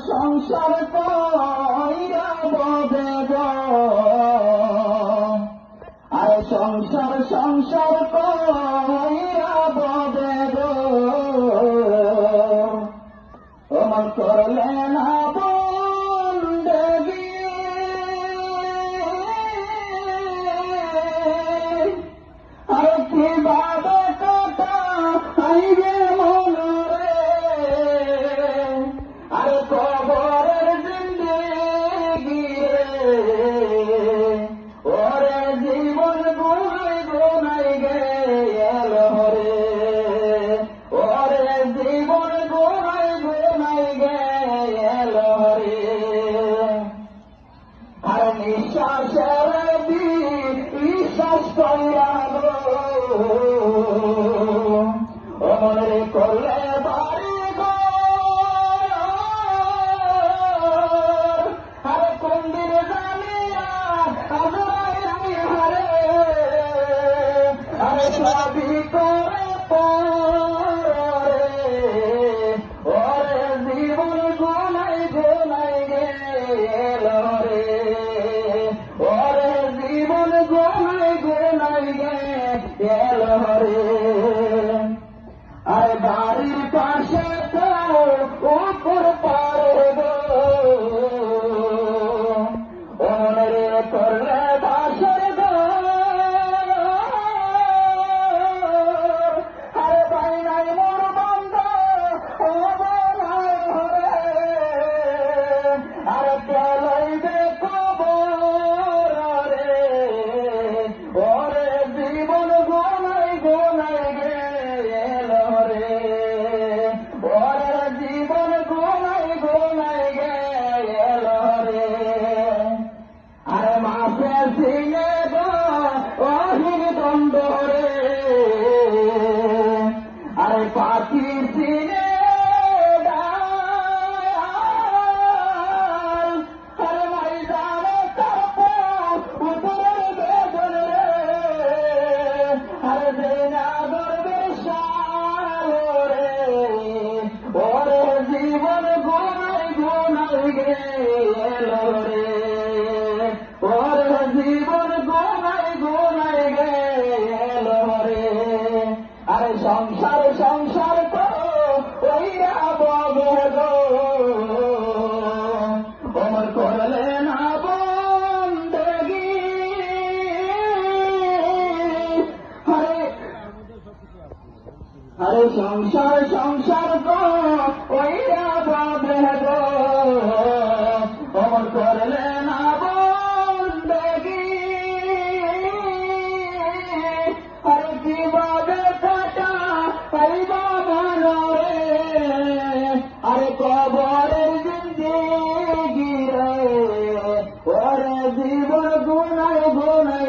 সংসার কইরা বদে গো, আরে সংসার কইরা বদে গো, ওমন করলে না বন্দেগি, আরে কিভাবে কথা আইবে মনরে, আরে কবরের জিন্দেগি রে, ওরে জীবন গুনাই গুনাই গেল রে, ওরে জীবন গুনাই গুনাই গেল রে, আর নিঃশ্বাসের বিশ্বাস কইরা গো, ওমরে করলে বাড়ি গো, আরে কোন দিন জানিয়া আজরাইল হারে, আরে সবই করে পরে, ওরে জীবন গুনাই গুনাই গেল রে, ওরে জীবন গুনাই গুনাই গেল রে, আরে বাড়ির পাশে তো উপর পারে গো, ওরে করলে বাসর গো, আরে ভাই নাই মোর বন্ধ ও বলাই হরে, আরে চলইবে কবর রে, ওরে জীবন গুনাই গুনাই গেল রে, ওরে জীবন গুনাই গুনাই গেল রে, আরে মাসে সিনে গো অহির দণ্ড রে, আরে পাখি সিনে ডাল, আরে মাই জানে তারপ উপরের বেদন রে, আরে দেনা গর্বের শাল রে, ওরে জীবন গুনাই গুনাই গেল রে, ওরে জীবন গুনাই গুনাই গেল রে, আরে সংসার করো ওইরা বগে গো, ওমর করলে না বন্দেগি, আরে সংসার করো ওইরা বগে গো, ওমর করলে না বন্দেগি, আরে কিভাবে কাটা পাইবা মনরে, আরে কবরের জিন্দেগি রে, ওরে জীবন গুনাই গুনাই